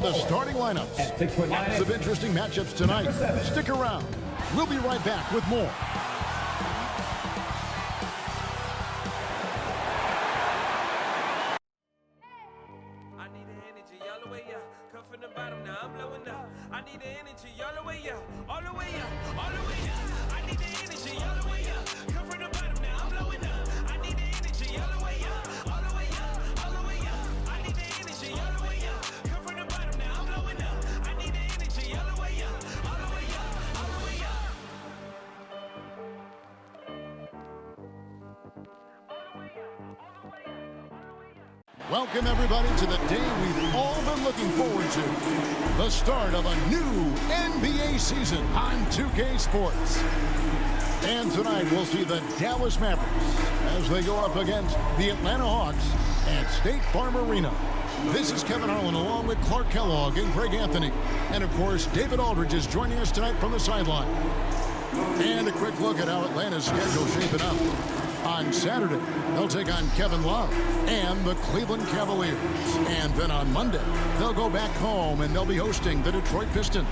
the starting lineups. Lots of interesting matchups tonight. Stick around. We'll be right back with more. Welcome, everybody, to the day we've all been looking forward to. The start of a new NBA season on 2K Sports. And tonight we'll see the Dallas Mavericks as they go up against the Atlanta Hawks at State Farm Arena. This is Kevin Harlan along with Clark Kellogg and Greg Anthony. And, of course, David Aldridge is joining us tonight from the sideline. And a quick look at how Atlanta's schedule shaping up. On Saturday, they'll take on Kevin Love and the Cleveland Cavaliers. And then on Monday, they'll go back home and they'll be hosting the Detroit Pistons.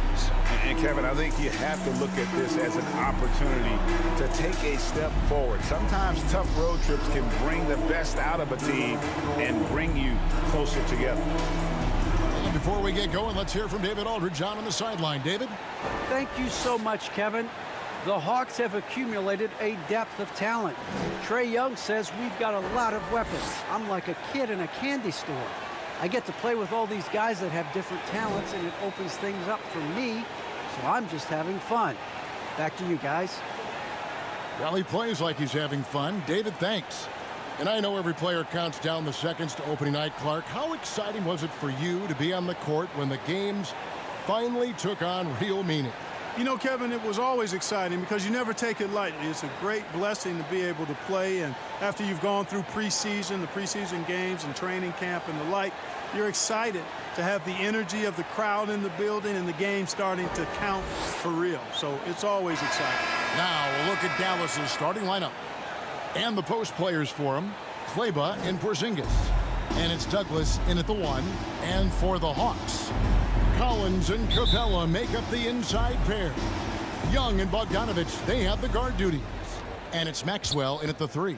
And Kevin, I think you have to look at this as an opportunity to take a step forward. Sometimes tough road trips can bring the best out of a team and bring you closer together. And before we get going, let's hear from David Aldridge on the sideline. David? Thank you so much, Kevin. The Hawks have accumulated a depth of talent. Trae Young says we've got a lot of weapons. I'm like a kid in a candy store. I get to play with all these guys that have different talents, and it opens things up for me, so I'm just having fun. Back to you guys. Well, he plays like he's having fun. David, thanks. And I know every player counts down the seconds to opening night. Clark, how exciting was it for you to be on the court when the games finally took on real meaning? You know, Kevin, it was always exciting because you never take it lightly. It's a great blessing to be able to play, and after you've gone through preseason, the preseason games and training camp and the like, you're excited to have the energy of the crowd in the building and the game starting to count for real. So it's always exciting. Now we'll look at Dallas's starting lineup and the post players for him. Kleber and Porzingis. And it's Douglas in at the 1. And for the Hawks, Collins and Capella make up the inside pair. Young and Bogdanovich, they have the guard duties. And it's Maxwell in at the 3.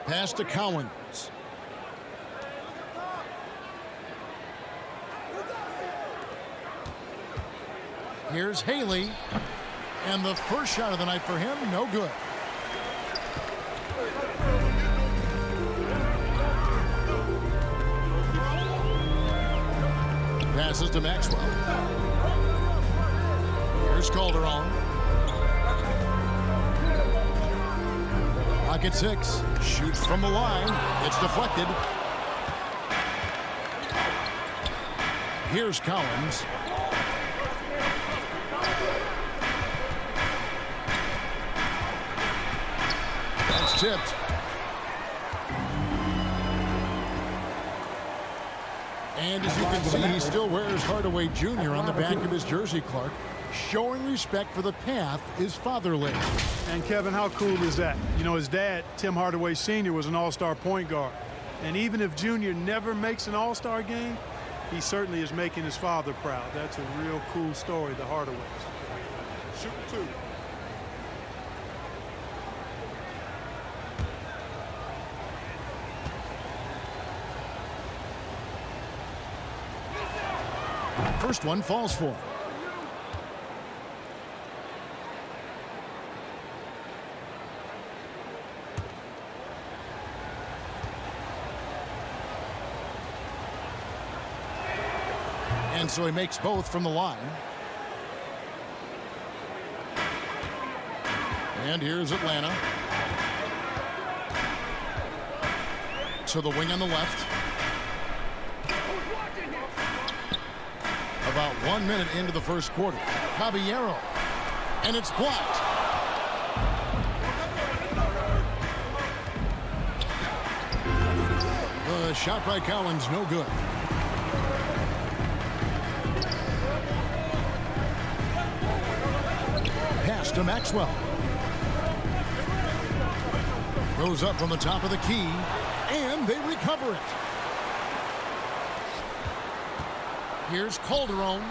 Pass to Collins. Here's Haley. And the first shot of the night for him, no good. Passes to Maxwell. Here's Calderon. Pocket 6. Shoots from the line. It's deflected. Here's Collins. That's tipped. And as you can see, he still wears Hardaway Jr. on the back of his jersey, Clark. Showing respect for the path his father laid. And, Kevin, how cool is that? You know, his dad, Tim Hardaway Sr., was an all-star point guard. And even if Jr. never makes an all-star game, he certainly is making his father proud. That's a real cool story, the Hardaways. Shoot 2. First one falls for him. And so he makes both from the line. And here's Atlanta. To the wing on the left. About 1 minute into the first quarter. Caballero. And it's blocked. The shot by Collins, no good. Pass to Maxwell. Goes up from the top of the key. And they recover it. Here's Calderon.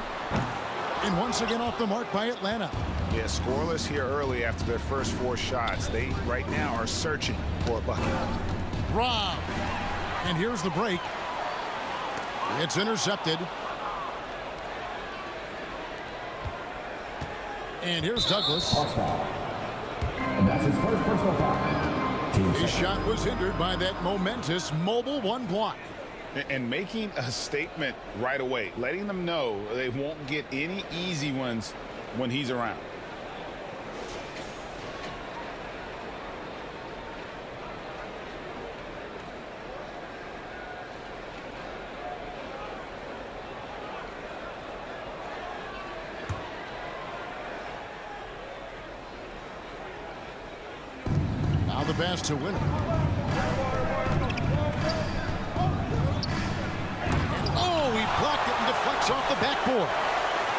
And once again off the mark by Atlanta. Yeah, scoreless here early after their first 4 shots. They right now are searching for a bucket. Rob. And here's the break. It's intercepted. And here's Douglas. And that's his first personal foul. His shot was hindered by that momentous mobile 1 block. And making a statement right away, letting them know they won't get any easy ones when he's around. Now the pass to Winner. He blocked it and deflects off the backboard.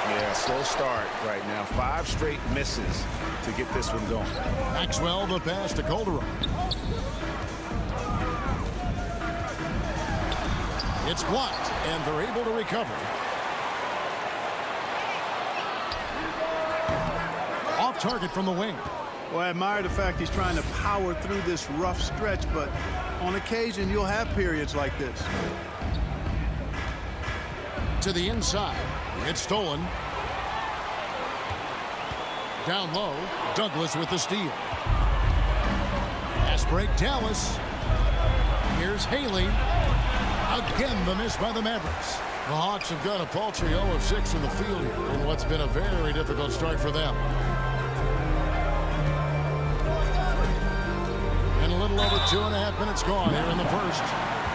Yeah, slow start right now. 5 straight misses to get this one going. Maxwell the pass to Calderon. It's blocked, and they're able to recover. Off target from the wing. Well, I admire the fact he's trying to power through this rough stretch, but on occasion you'll have periods like this. To the inside. It's stolen. Down low. Douglas with the steal. Pass break, Dallas. Here's Haley. Again, the miss by the Mavericks. The Hawks have got a paltry 0 of 6 in the field here in what's been a very difficult start for them. And a little over 2.5 minutes gone here in the first.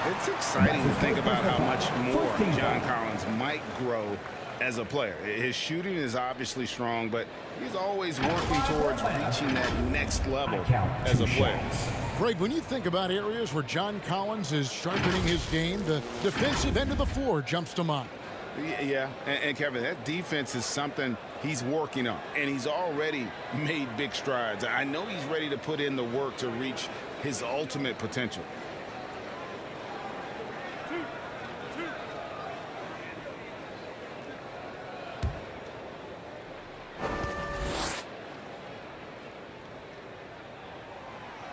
It's exciting to think about how much more John Collins might grow as a player. His shooting is obviously strong, but he's always working towards reaching that next level as a player. Greg, when you think about areas where John Collins is sharpening his game, the defensive end of the floor jumps to mind. Yeah, and Kevin, that defense is something he's working on, and he's already made big strides. I know he's ready to put in the work to reach his ultimate potential.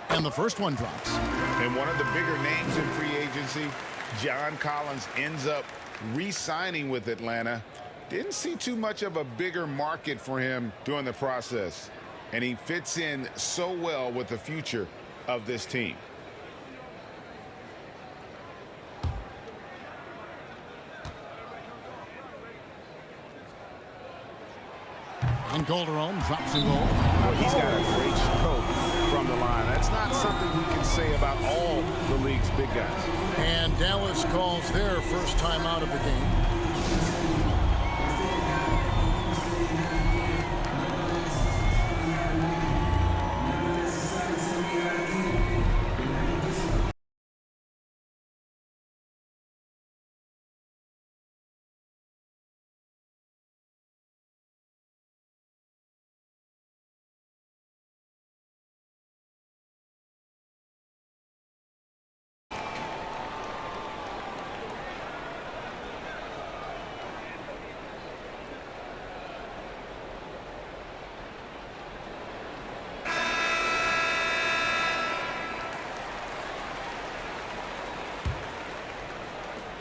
And the first one drops. And one of the bigger names in free agency, John Collins, ends up re-signing with Atlanta. Didn't see too much of a bigger market for him during the process. And he fits in so well with the future of this team. And Calderon drops and rolls. Well, he's got a great stroke from the line. That's not something we can say about all the league's big guys. And Dallas calls their first time out of the game.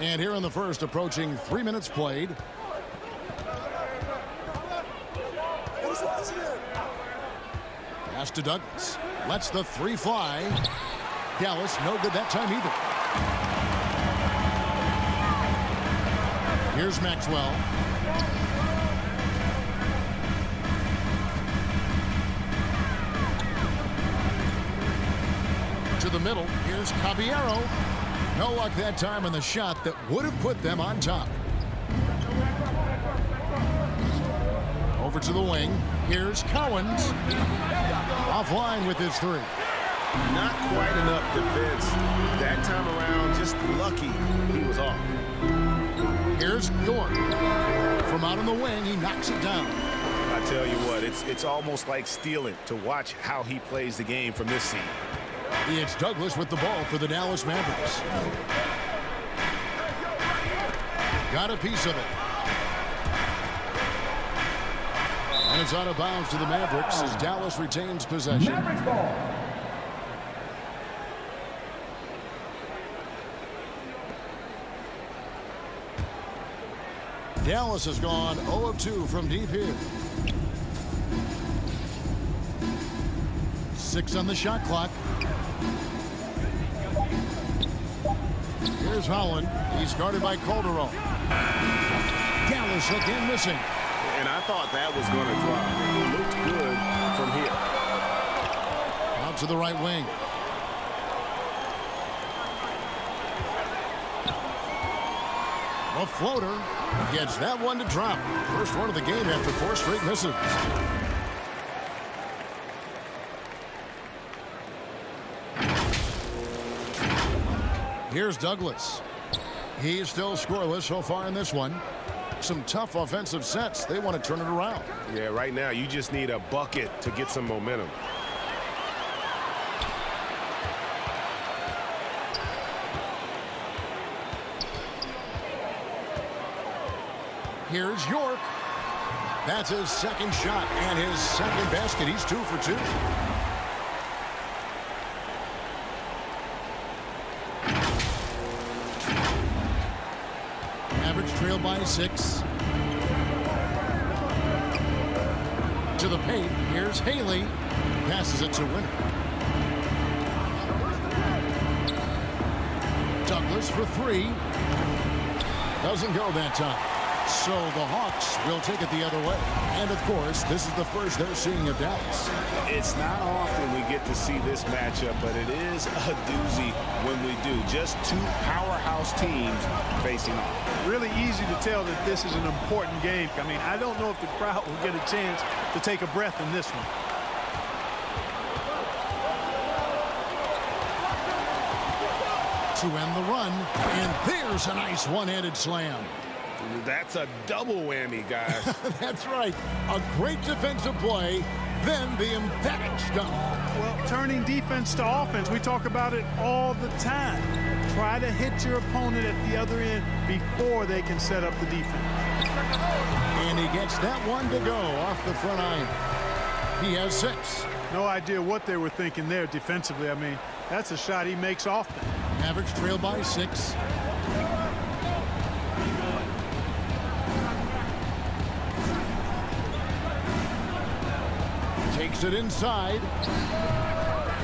And here in the first, approaching 3 minutes played. Pass to Douglas. Lets the 3 fly. Dallas, no good that time either. Here's Maxwell. To the middle. Here's Caballero. No luck that time on the shot that would have put them on top. Over to the wing. Here's Cowens. Offline with his 3. Not quite enough defense. That time around, just lucky he was off. Here's York. From out on the wing, he knocks it down. I tell you what, it's almost like stealing to watch how he plays the game from this seat. It's Douglas with the ball for the Dallas Mavericks. Got a piece of it. And it's out of bounds to the Mavericks as Dallas retains possession. Mavericks ball. Dallas has gone 0 of 2 from deep here. 6 on the shot clock. Here's Holland. He's guarded by Calderon. Dallas again missing. And I thought that was going to drop. It looked good from here. Out to the right wing. A floater gets that one to drop. First one of the game after 4 straight misses. Here's Douglas. He's still scoreless so far in this one. Some tough offensive sets. They want to turn it around. Yeah, right now you just need a bucket to get some momentum. Here's York. That's his second shot and his second basket. He's 2 for 2. Mavericks trail by 6. To the paint. Here's Haley. Passes it to Winner. Douglas for 3. Doesn't go that time. So the Hawks will take it the other way. And, of course, this is the first they're seeing of Dallas. It's not often we get to see this matchup, but it is a doozy when we do. Just 2 powerhouse teams facing off. Really easy to tell that this is an important game. I mean, I don't know if the crowd will get a chance to take a breath in this one. To end the run, and there's a nice one-handed slam. That's a double whammy, guys. That's right. A great defensive play, then the emphatic stuff. Well, turning defense to offense, we talk about it all the time. Try to hit your opponent at the other end before they can set up the defense. And he gets that one to go off the front iron. He has 6. No idea what they were thinking there defensively. I mean, that's a shot he makes often. Mavericks trail by 6. Takes it inside.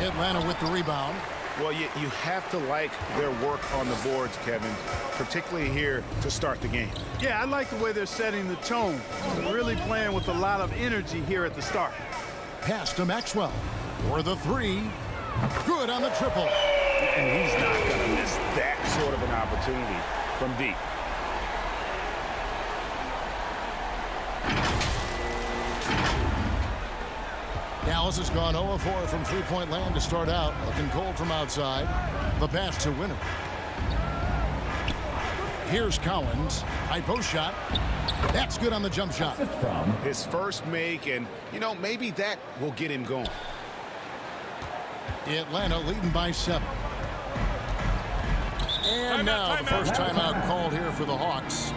Atlanta with the rebound. Well, you have to like their work on the boards, Kevin, particularly here to start the game. Yeah, I like the way they're setting the tone. They're really playing with a lot of energy here at the start. Pass to Maxwell for the 3. Good on the triple. And he's not going to miss that sort of an opportunity from deep. Dallas has gone 0 of 4 from three-point land to start out. Looking cold from outside. The pass to Winner. Here's Cowens. High post shot. That's good on the jump shot. His first make, and, you know, maybe that will get him going. Atlanta leading by 7. And now the first timeout called here for the Hawks.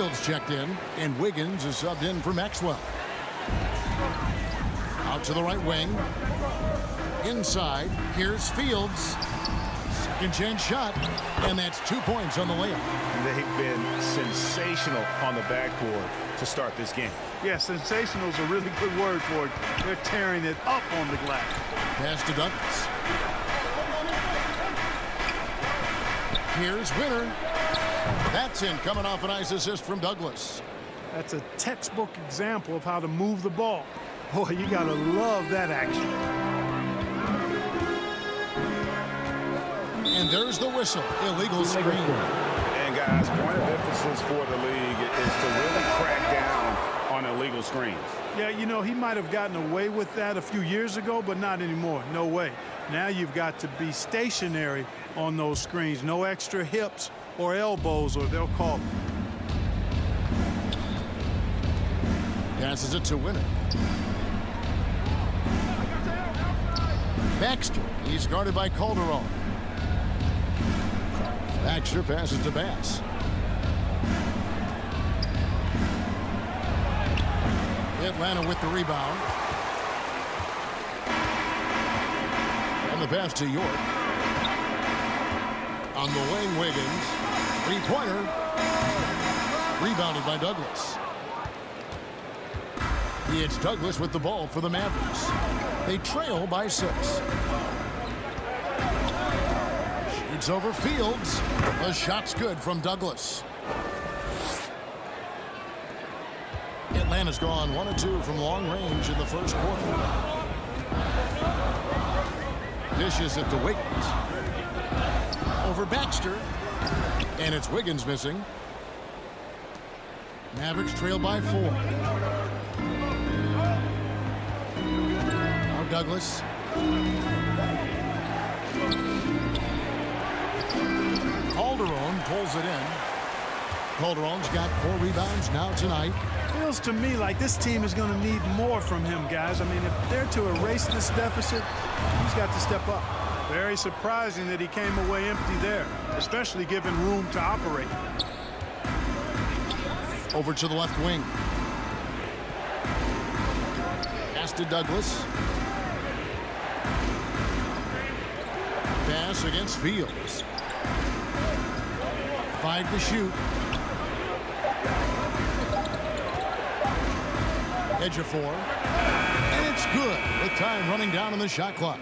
Fields checked in, and Wiggins is subbed in for Maxwell. Out to the right wing. Inside, here's Fields. Second chance shot, and that's 2 points on the layup. They've been sensational on the backboard to start this game. Yeah, sensational is a really good word for it. They're tearing it up on the glass. Pass to Douglas. Here's Winner. That's in, coming off a nice assist from Douglas. That's a textbook example of how to move the ball. Boy, you got to love that action. And there's the whistle. Illegal screen. And guys, point of emphasis for the league is to really crack down on illegal screens. Yeah, you know, he might have gotten away with that a few years ago, but not anymore. No way. Now you've got to be stationary on those screens. No extra hips or elbows, or they'll call it. Passes it to Winner. Baxter. He's guarded by Calderon. Baxter passes to Bass. Atlanta with the rebound. And the pass to York. On the wing, Wiggins. Three-pointer. Rebounded by Douglas. It's Douglas with the ball for the Mavericks. They trail by 6. Shoots over Fields. The shot's good from Douglas. Atlanta's gone 1 of 2 from long range in the first quarter. Dishes it to Wiggins. Over Baxter. And it's Wiggins missing. Mavericks trail by 4. Now Douglas. Calderon pulls it in. Calderon's got 4 rebounds now tonight. Feels to me like this team is going to need more from him, guys. I mean, if they're to erase this deficit, he's got to step up. Very surprising that he came away empty there, especially given room to operate. Over to the left wing. Pass to Douglas. Pass against Fields. 5 to shoot. Edge of 4. And it's good with time running down on the shot clock.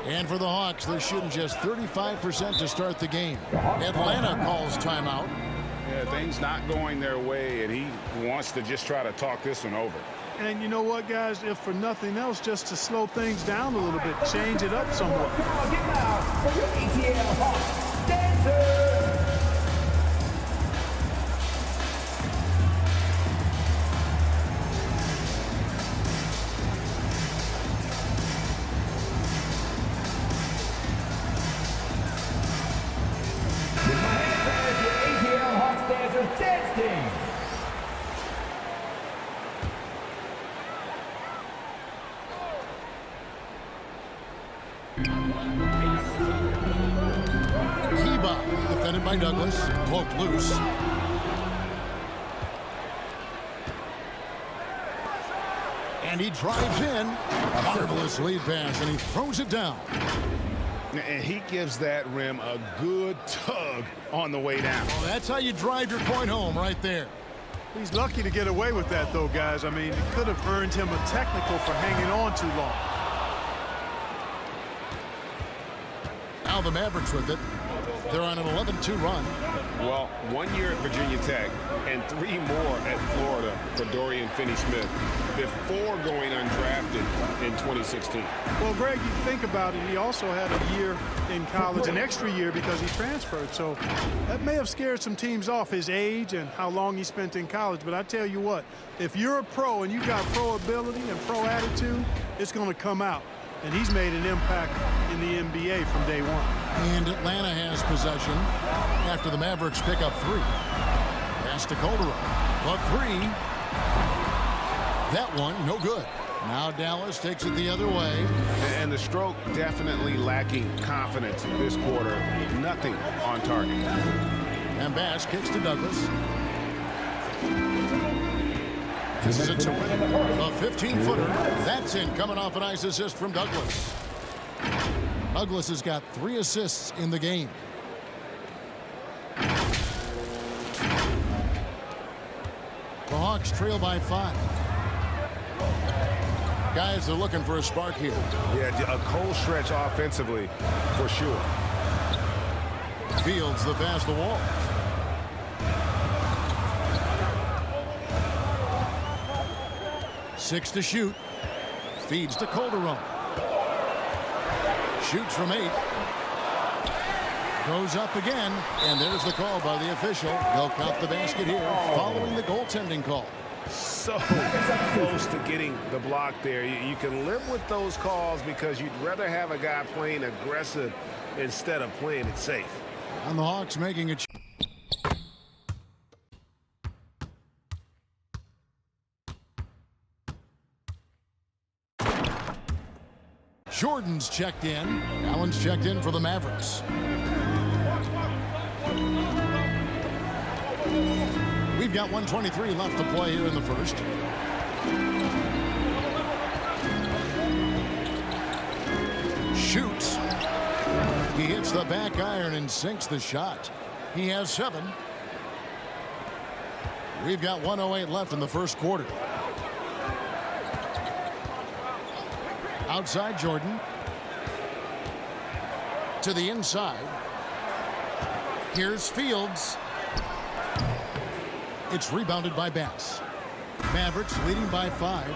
And for the Hawks, they're shooting just 35% to start the game. Atlanta calls timeout. Yeah, things not going their way, and he wants to just try to talk this one over. And you know what, guys? If for nothing else, just to slow things down a little bit, change it up somewhat. Get loud for your ATL Hawks dancers. Kiba, defended by Douglas, poked loose. And he drives in. Marvelous lead pass, and he throws it down. And he gives that rim a good tug on the way down. Well, that's how you drive your point home right there. He's lucky to get away with that, though, guys. I mean, it could have earned him a technical for hanging on too long. Now the Mavericks with it. They're on an 11-2 run. Well, 1 year at Virginia Tech and 3 more at Florida for Dorian Finney-Smith before going undrafted in 2016. Well, Greg, you think about it, he also had a year in college, an extra year because he transferred. So that may have scared some teams off, his age and how long he spent in college. But I tell you what, if you're a pro and you got pro ability and pro attitude, it's going to come out. And he's made an impact in the NBA from day one. And Atlanta has possession after the Mavericks pick up 3. Pass to Calderon. But 3. That one, no good. Now Dallas takes it the other way. And the stroke definitely lacking confidence this quarter. Nothing on target. And Bass kicks to Douglas. This is it to win it. A 15-footer. That's in, coming off a nice assist from Douglas. Douglas has got 3 assists in the game. The Hawks trail by 5. Guys are looking for a spark here. Yeah, a cold stretch offensively for sure. Fields the pass the wall. Six to shoot. Feeds to Calderon. Shoots from 8. Goes up again. And there's the call by the official. They'll count the basket here following the goaltending call. So close to getting the block there. You can live with those calls because you'd rather have a guy playing aggressive instead of playing it safe. And the Hawks making it. Jordan's checked in. Allen's checked in for the Mavericks. We've got 1:23 left to play here in the first. Shoots. He hits the back iron and sinks the shot. He has 7. We've got 1:08 left in the first quarter. Outside Jordan. To the inside. Here's Fields. It's rebounded by Bass. Mavericks leading by 5.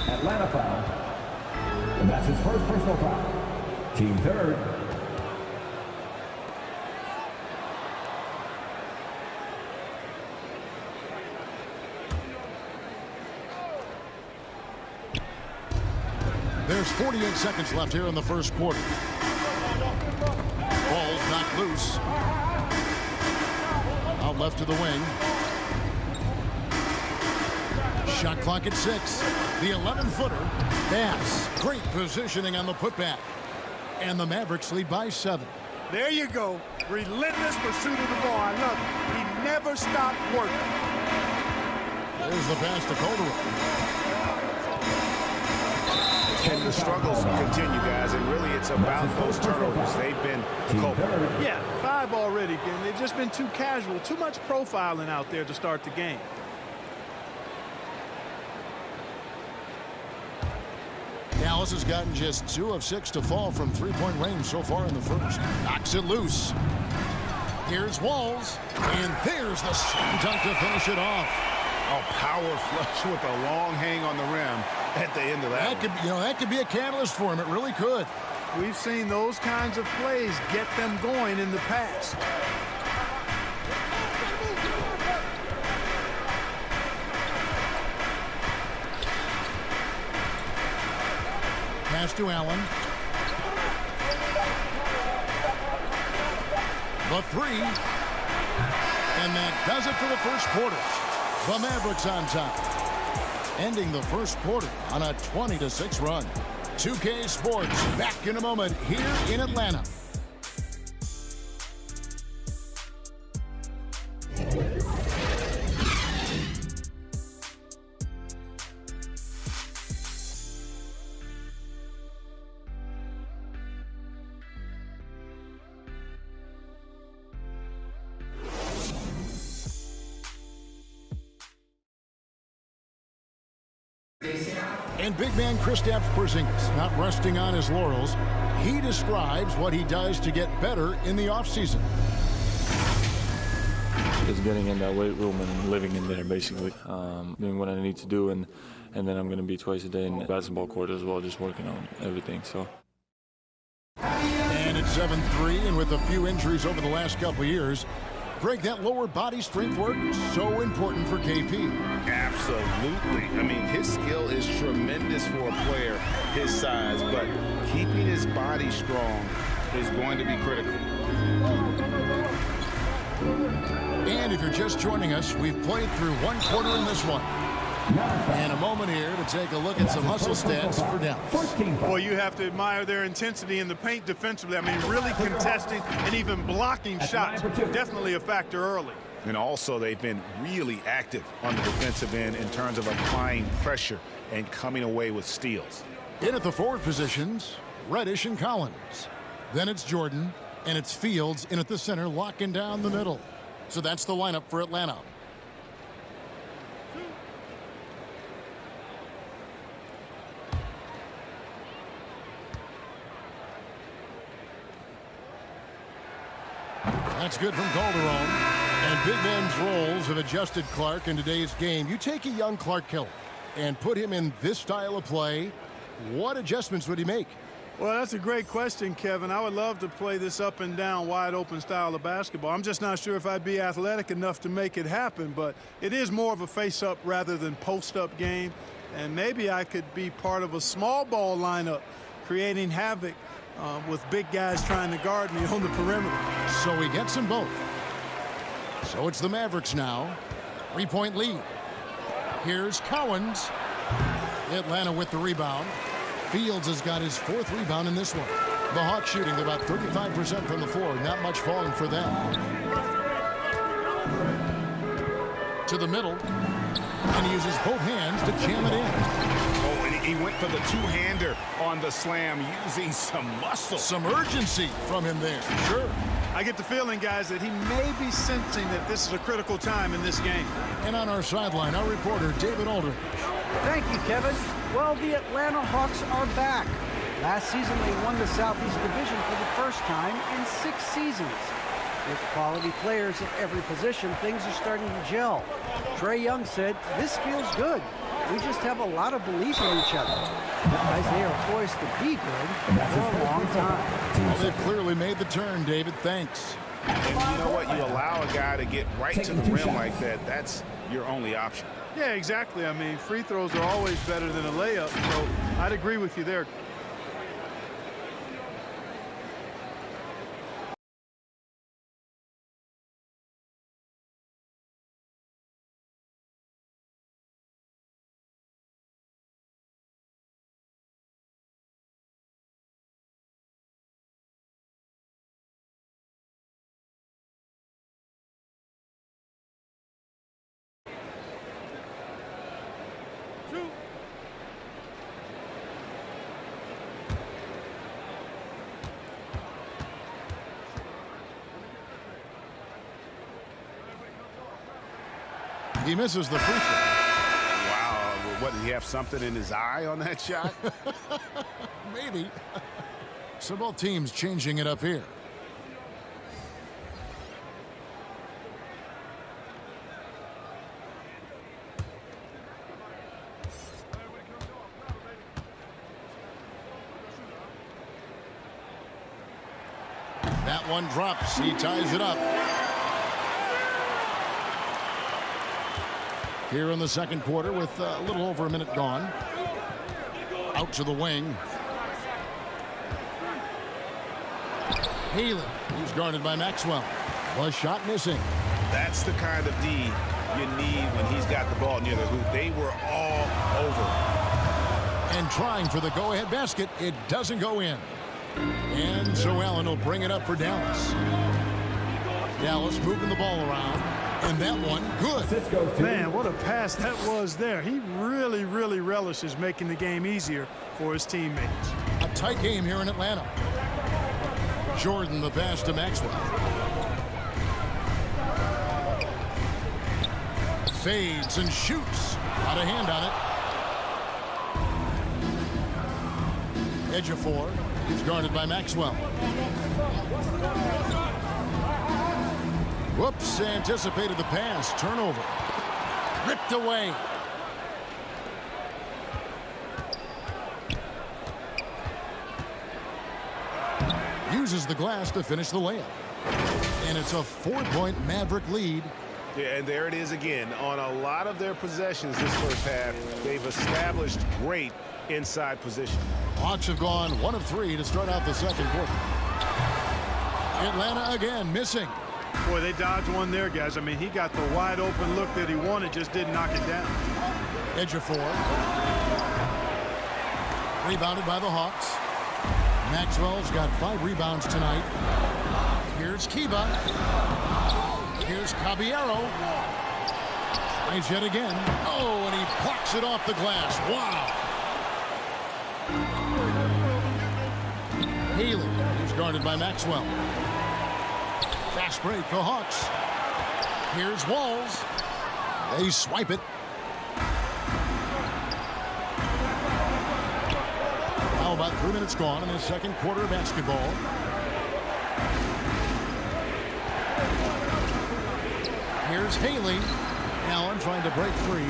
Atlanta foul. And that's his first personal foul. Team third. There's 48 seconds left here in the first quarter. Ball's knocked loose. Out left to the wing. Shot clock at 6. The 11-footer. Bass. Great positioning on the putback. And the Mavericks lead by 7. There you go. Relentless pursuit of the ball. I love it. He never stopped working. There's the pass to Calderon. And the struggles continue, guys, and really it's about those turnovers. They've been culpable. Yeah, 5 already, and they've just been too casual. Too much profiling out there to start the game. Dallas has gotten just 2 of 6 to fall from 3-point range so far in the first. Knocks it loose. Here's Walls, and there's the slam dunk to finish it off. A power flush with a long hang on the rim at the end of that. That could be a catalyst for him. It really could. We've seen those kinds of plays get them going in the past. Pass to Allen. The 3. And that does it for the first quarter. The Mavericks on top. Ending the first quarter on a 20-6 run. 2K Sports back in a moment here in Atlanta. And big man Kristaps Porzingis not resting on his laurels. He describes what he does to get better in the offseason. Just getting in that weight room and living in there, basically. Doing what I need to do, and then I'm going to be twice a day in the basketball court as well, just working on everything. So. And it's 7-3, and with a few injuries over the last couple of years, Greg, that lower body strength work so important for KP. Absolutely. I mean, his skill is tremendous for a player his size, but keeping his body strong is going to be critical. And if you're just joining us, we've played through 1 quarter in this one. And a moment here to take a look at some hustle stats for Dallas. Boy, you have to admire their intensity in the paint defensively. I mean, really contesting and even blocking shots. Definitely a factor early. And also, they've been really active on the defensive end in terms of applying pressure and coming away with steals. In at the forward positions, Reddish and Collins. Then it's Jordan, and it's Fields in at the center, locking down the middle. So that's the lineup for Atlanta. That's good from Calderon. And big men's roles have adjusted Clark in today's game. You take a young Clark Keller and put him in this style of play, what adjustments would he make? Well, that's a great question, Kevin. I would love to play this up and down, wide open style of basketball. I'm just not sure if I'd be athletic enough to make it happen, but it is more of a face-up rather than post-up game. And maybe I could be part of a small ball lineup, creating havoc with big guys trying to guard me on the perimeter. So he gets them both. So it's the Mavericks now. 3-point lead. Here's Collins. Atlanta with the rebound. Fields has got his 4th rebound in this one. The Hawks shooting about 35% from the floor. Not much falling for them. To the middle. And he uses both hands to jam it in. Oh, and he went for the two-hander on the slam, using some muscle. Some urgency from him there. Sure. I get the feeling, guys, that he may be sensing that this is a critical time in this game. And on our sideline, our reporter, David Aldridge. Thank you, Kevin. Well, the Atlanta Hawks are back. Last season, they won the Southeast Division for the first time in 6 seasons. With quality players at every position, things are starting to gel. Trae Young said, "This feels good. We just have a lot of belief in each other." Guys, they are poised to be good for a long time. Well, they've clearly made the turn, David. Thanks. And you know what? You allow a guy to get right to the rim like that, that's your only option. Yeah, exactly. I mean, free throws are always better than a layup, so I'd agree with you there. He misses the free throw. Wow. What, did he have something in his eye on that shot? Maybe. So both teams changing it up here. That one drops. He ties it up. Here in the second quarter with a little over a minute gone. Out to the wing. Haley, he's guarded by Maxwell. Was shot missing. That's the kind of D you need when he's got the ball near the hoop. They were all over. And trying for the go-ahead basket. It doesn't go in. And so Allen will bring it up for Dallas. Dallas moving the ball around. And that one, good. Man, what a pass that was there. He really, really relishes making the game easier for his teammates. A tight game here in Atlanta. Jordan the pass to Maxwell. Fades and shoots. Out of hand on it. Ejiofor. He's guarded by Maxwell. Whoops, anticipated the pass. Turnover. Ripped away. Uses the glass to finish the layup. And it's a 4-point Maverick lead. Yeah, and there it is again. On a lot of their possessions this first half, they've established great inside position. Hawks have gone 1 of 3 to start out the second quarter. Atlanta again missing. Boy, they dodged one there, guys. I mean, he got the wide open look that he wanted, just didn't knock it down. Ejiofor. Rebounded by the Hawks. Maxwell's got 5 rebounds tonight. Here's Kiba. Here's Caballero. Tries yet again. Oh, and he plucks it off the glass. Wow. Haley is guarded by Maxwell. Fast break, the Hawks. Here's Walls. They swipe it. Now about 3 minutes gone in the second quarter of basketball. Here's Haley. Allen trying to break free.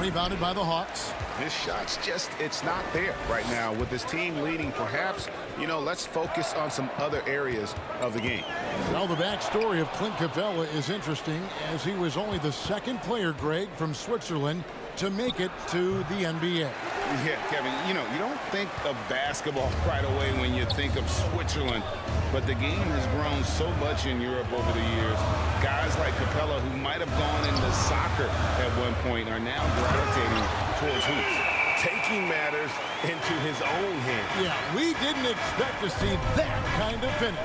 Rebounded by the Hawks. His shot's just, it's not there right now. With his team leading, perhaps, you know, let's focus on some other areas of the game. Well, the backstory of Clint Capella is interesting, as he was only the 2nd player, Greg, from Switzerland to make it to the NBA. Yeah, Kevin, you know, you don't think of basketball right away when you think of Switzerland, but the game has grown so much in Europe over the years. Guys like Capella, who might have gone into soccer at one point, are now gravitating towards hoops, taking matters into his own hands. Yeah, we didn't expect to see that kind of finish.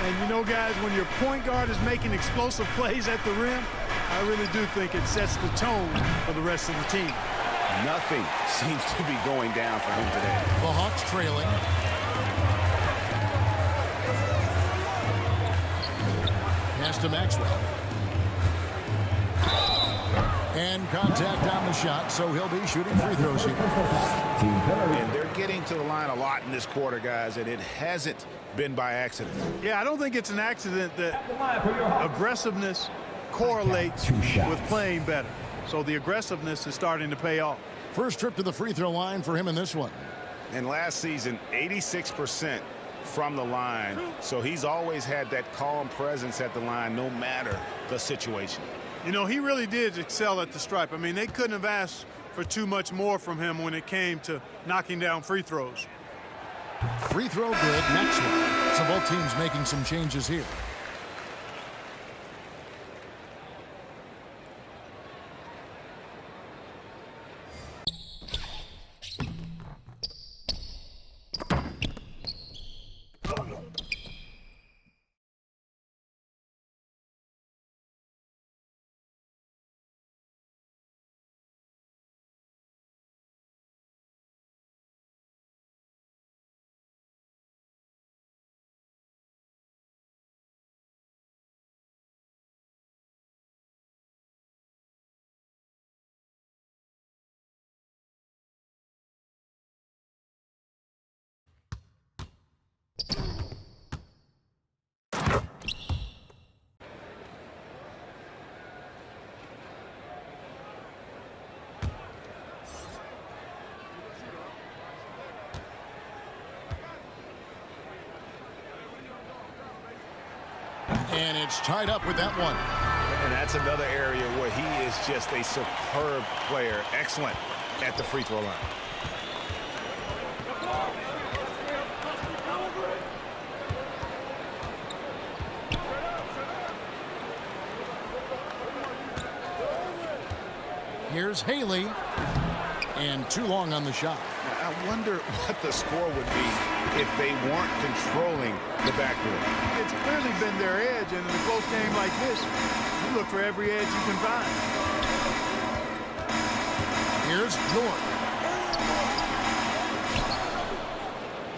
And you know, guys, when your point guard is making explosive plays at the rim, I really do think it sets the tone for the rest of the team. Nothing seems to be going down for him today. The Hawks trailing. Pass to Maxwell. And contact on the shot, so he'll be shooting free throws here. And they're getting to the line a lot in this quarter, guys, and it hasn't been by accident. Yeah, I don't think it's an accident that aggressiveness correlates with playing better. So the aggressiveness is starting to pay off. First trip to the free throw line for him in this one. And last season, 86% from the line. So he's always had that calm presence at the line no matter the situation. You know, he really did excel at the stripe. I mean, they couldn't have asked for too much more from him when it came to knocking down free throws. Free throw good, Maxwell. So both teams making some changes here. And it's tied up with that one. And that's another area where he is just a superb player. Excellent at the free throw line. Here's Haley. And too long on the shot. I wonder what the score would be if they weren't controlling the backboard. It's clearly been their edge, and in a close game like this, you look for every edge you can find. Here's Jordan.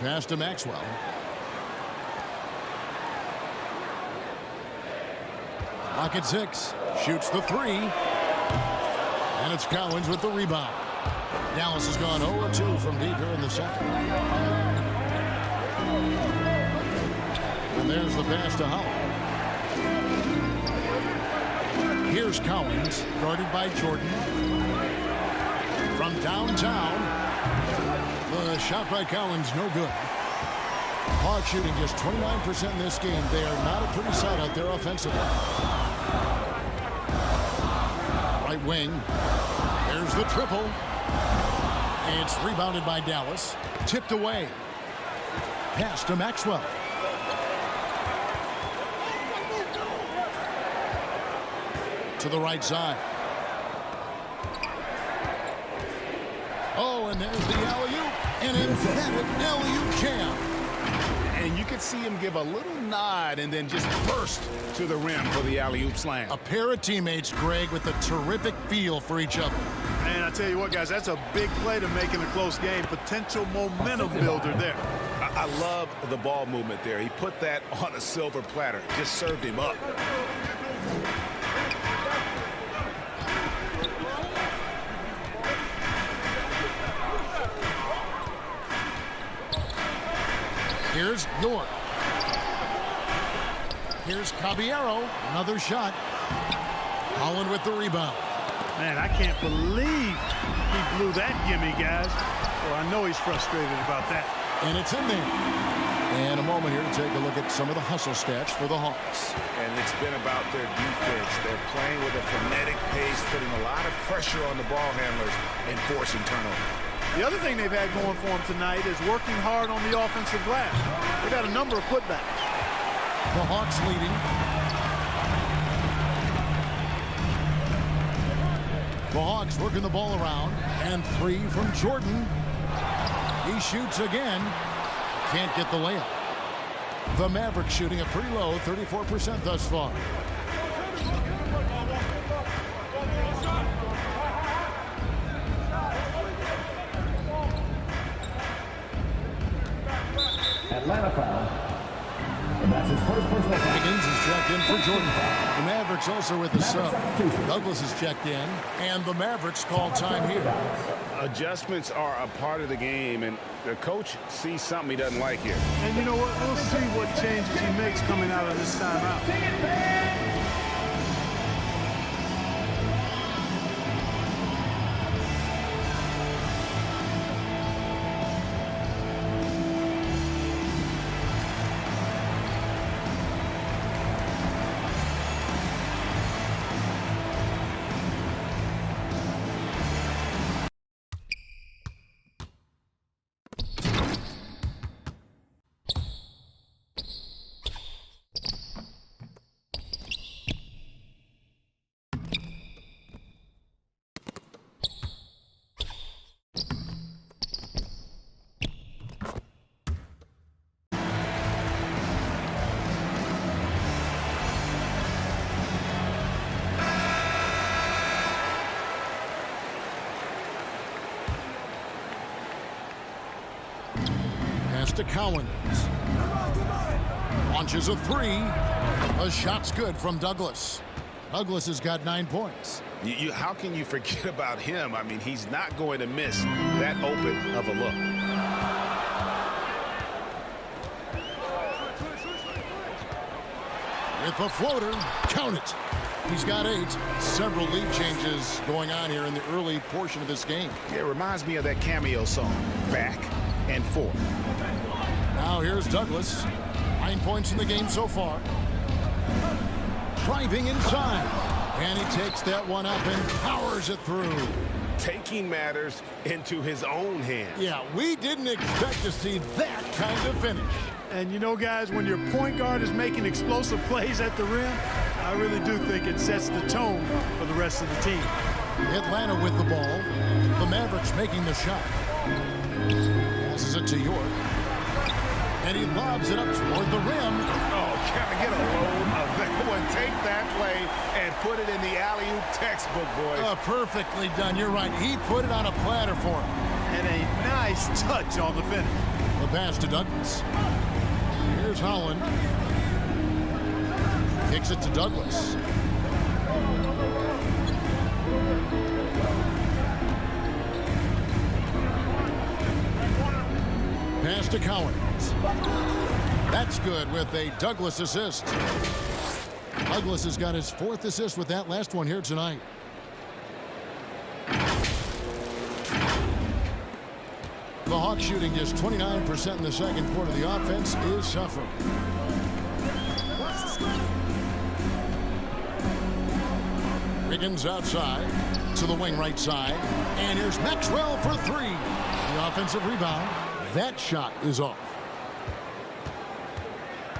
Pass to Maxwell. Lock at 6. Shoots the 3. And it's Cowens with the rebound. Dallas has gone 0-2 from deep here in the second. And there's the pass to Howell. Here's Cowens, guarded by Jordan. From downtown, the shot by Cowens, no good. Hawks shooting just 29% in this game. They are not a pretty sight out there offensively. Right wing, there's the triple. It's rebounded by Dallas. Tipped away. Pass to Maxwell. To the right side. Oh, and there's the alley-oop. An emphatic alley-oop jam. And you could see him give a little nod and then just burst to the rim for the alley-oop slam. A pair of teammates, Greg, with a terrific feel for each other. Man, I tell you what, guys, that's a big play to make in a close game. Potential momentum builder there. I love the ball movement there. He put that on a silver platter. Just served him up. Here's York. Here's Caballero. Another shot. Holland with the rebound. Man, I can't believe he blew that gimme, guys. Well, I know he's frustrated about that. And it's in there. And a moment here to take a look at some of the hustle stats for the Hawks. And it's been about their defense. They're playing with a frenetic pace, putting a lot of pressure on the ball handlers and forcing turnovers. The other thing they've had going for them tonight is working hard on the offensive glass. They've had a number of putbacks. The Hawks leading. The Hawks working the ball around. And 3 from Jordan. He shoots again. Can't get the layup. The Mavericks shooting a pretty low 34% thus far. Atlanta foul. And that's his first personal foul. Higgins is checked in for Jordan. The Mavericks also with the sub. Douglas is checked in, and the Mavericks call time here. Adjustments are a part of the game, and the coach sees something he doesn't like here. And you know what? We'll see what changes he makes coming out of this timeout. To Cowens. Launches a 3. A shot's good from Douglas. Douglas has got 9 points. How can you forget about him? I mean, he's not going to miss that open of a look. With the floater, count it. He's got 8. Several lead changes going on here in the early portion of this game. It reminds me of that cameo song, Back and Forth. Now here's Douglas. 9 points in the game so far. Driving inside. And he takes that one up and powers it through. Taking matters into his own hands. Yeah, we didn't expect to see that kind of finish. And you know, guys, when your point guard is making explosive plays at the rim, I really do think it sets the tone for the rest of the team. Atlanta with the ball. The Mavericks making the shot. Passes it to York. And he lobs it up toward the rim. Oh, can I get a load of that one? Take that play and put it in the alley-oop textbook, boys. Perfectly done. You're right. He put it on a platter for him. And a nice touch on the finish. The pass to Douglas. Here's Holland. Kicks it to Douglas. Pass to Cowens. That's good with a Douglas assist. Douglas has got his 4th assist with that last one here tonight. The Hawks shooting just 29% in the second quarter. The offense is suffering. Higgins outside to the wing right side. And here's Maxwell for 3. The offensive rebound. That shot is off.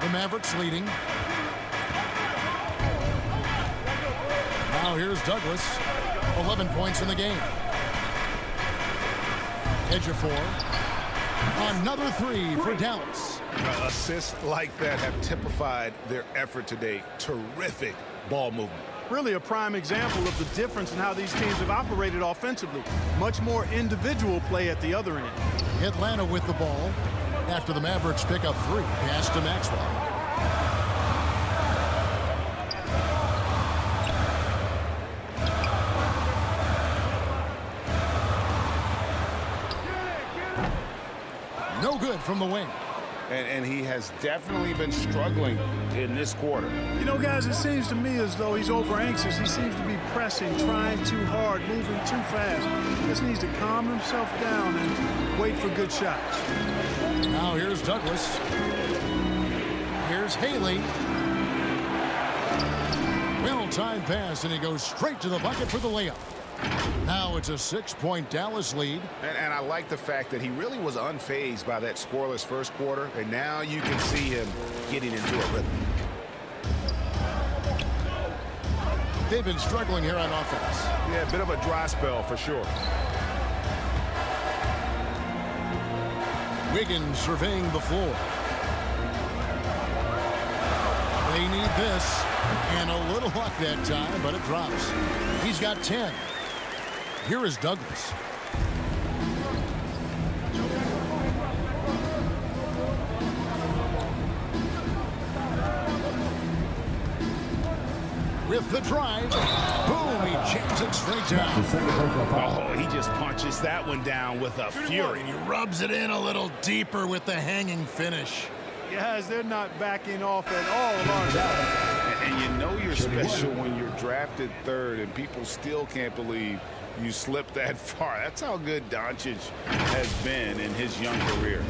The Mavericks leading. Now here's Douglas. 11 points in the game. Ejiofor. Another three for Dallas. Assists like that have typified their effort today. Terrific ball movement. Really a prime example of the difference in how these teams have operated offensively. Much more individual play at the other end. Atlanta with the ball after the Mavericks pick up three. Pass to Maxwell. No good from the wing. And he has definitely been struggling in this quarter. You know, guys, it seems to me as though he's over anxious. He seems to be pressing, trying too hard, moving too fast. He just needs to calm himself down and wait for good shots. Now here's Douglas. Here's Haley. Well-timed pass, and he goes straight to the bucket for the layup. Now it's a 6-point Dallas lead. And I like the fact that he really was unfazed by that scoreless first quarter, and now you can see him getting into a rhythm. They've been struggling here on offense. Yeah, a bit of a dry spell for sure. Wiggins surveying the floor. They need this, and a little luck that time, but it drops. He's got 10. Here is Douglas. With the drive, boom, he jams it straight down. Oh, he just punches that one down with a fury. He rubs it in a little deeper with the hanging finish. Guys, they're not backing off at all, are they? And you know you're special when you're drafted third and people still can't believe you slipped that far. That's how good Doncic has been in his young career.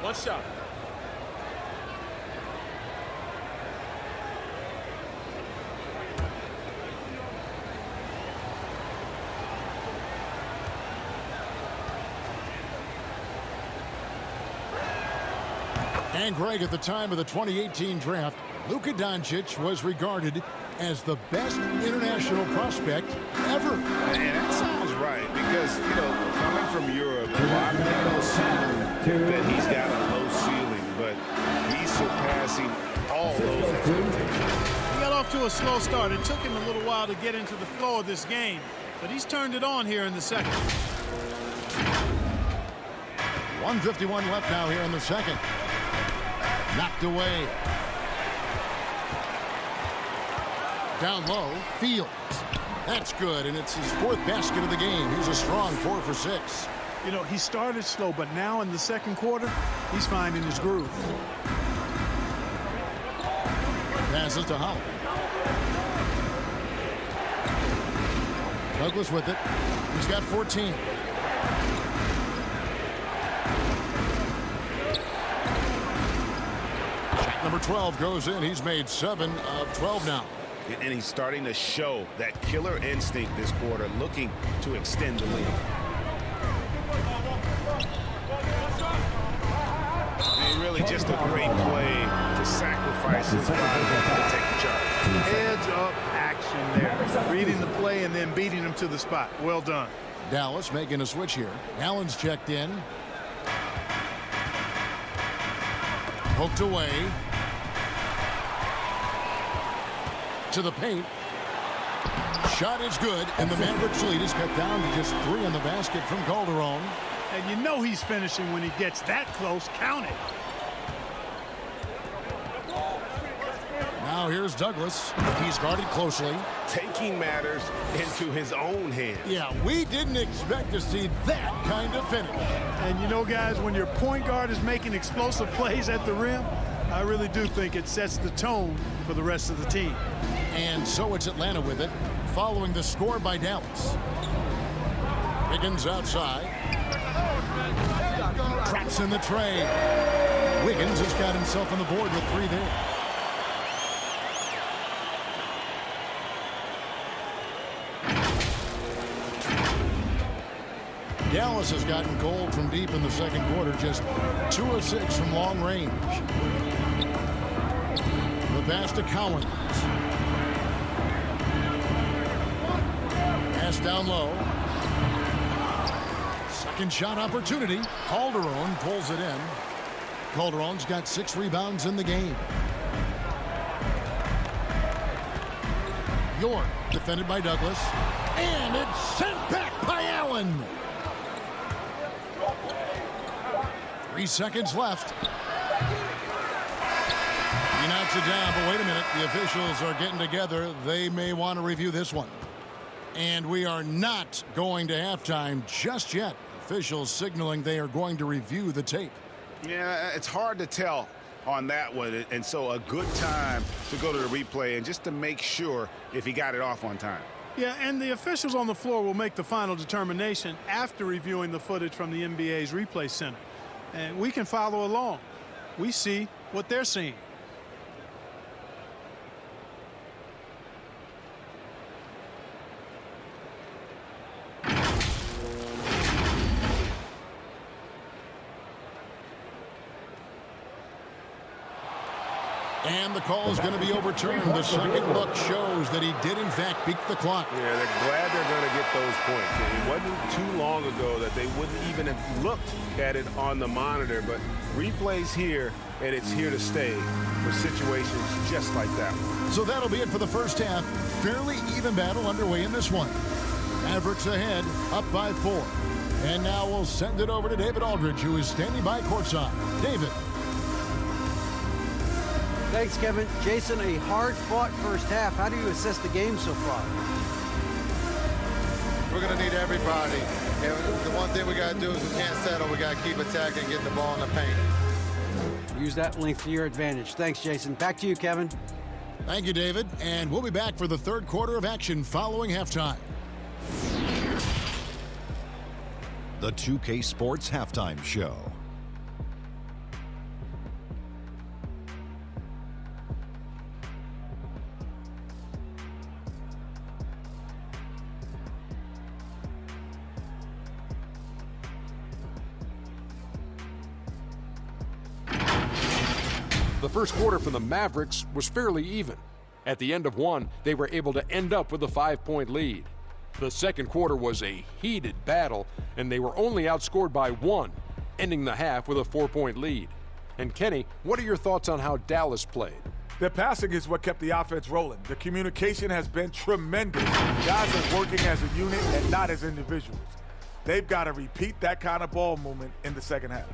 One shot. And Greg, at the time of the 2018 draft, Luka Doncic was regarded as the best international prospect ever. And that sounds right because, you know, coming from Europe, a lot of people assume that he's got a low ceiling, but he's surpassing all those expectations. He got off to a slow start. It took him a little while to get into the flow of this game, but he's turned it on here in the second. 1:51 left now here in the second. Knocked away. Down low, Fields. That's good, and it's his fourth basket of the game. He's a strong 4 for 6. You know, he started slow, but now in the second quarter, he's finding his groove. Passes to Howard. Douglas with it. He's got 14. Shot number 12 goes in. He's made 7 of 12 now. And he's starting to show that killer instinct this quarter, looking to extend the lead. And really just a great play to sacrifice his body to take the charge. Heads up action there. Reading the play and then beating him to the spot. Well done. Dallas making a switch here. Allen's checked in. Poked away. To the paint. Shot is good, and the Mavericks lead is cut down to just 3 on the basket from Calderon. And you know he's finishing when he gets that close. Count it. Now here's Douglas. He's guarded closely. Taking matters into his own hands. Yeah, we didn't expect to see that kind of finish. And you know, guys, when your point guard is making explosive plays at the rim, I really do think it sets the tone for the rest of the team. And so it's Atlanta with it, following the score by Dallas. Wiggins outside. Traps in the tray. Wiggins has got himself on the board with 3 there. Dallas has gotten cold from deep in the second quarter, just 2 of 6 from long range. The pass to Collins. Pass down low. Second shot opportunity. Calderon pulls it in. Calderon's got 6 rebounds in the game. York defended by Douglas. And it's sent back by Allen. 3 seconds left. He knocks it down, but wait a minute. The officials are getting together. They may want to review this one. And we are not going to halftime just yet. Officials signaling they are going to review the tape. Yeah, it's hard to tell on that one, and so a good time to go to the replay and just to make sure if he got it off on time. Yeah, and the officials on the floor will make the final determination after reviewing the footage from the NBA's replay center. And we can follow along. We see what they're seeing. And the call is going to be overturned. The second look shows that he did, in fact, beat the clock. Yeah, they're glad they're going to get those points. It wasn't too long ago that they wouldn't even have looked at it on the monitor, but replay's here, and it's here to stay for situations just like that. So that'll be it for the first half. Fairly even battle underway in this one. Mavericks ahead, up by 4. And now we'll send it over to David Aldridge, who is standing by courtside. David. Thanks, Kevin. Jason, a hard-fought first half. How do you assess the game so far? We're going to need everybody. And the one thing we got to do is we can't settle. We got to keep attacking, getting the ball in the paint. Use that length to your advantage. Thanks, Jason. Back to you, Kevin. Thank you, David. And we'll be back for the third quarter of action following halftime. The 2K Sports Halftime Show. The first quarter for the Mavericks was fairly even. At the end of one, they were able to end up with a 5-point lead. The second quarter was a heated battle, and they were only outscored by 1, ending the half with a 4-point lead. And Kenny, what are your thoughts on how Dallas played? Their passing is what kept the offense rolling. The communication has been tremendous. Guys are working as a unit and not as individuals. They've got to repeat that kind of ball movement in the second half.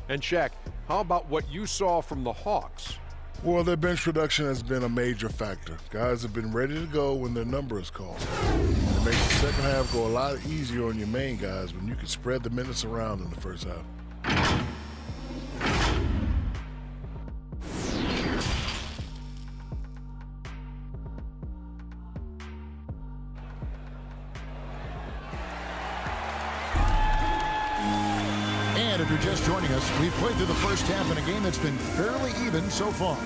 And Shaq, how about what you saw from the Hawks? Well, their bench production has been a major factor. Guys have been ready to go when their number is called. It makes the second half go a lot easier on your main guys when you can spread the minutes around in the first half. And if you're just joining us, we've played through the first half in a game that's been fairly even so far.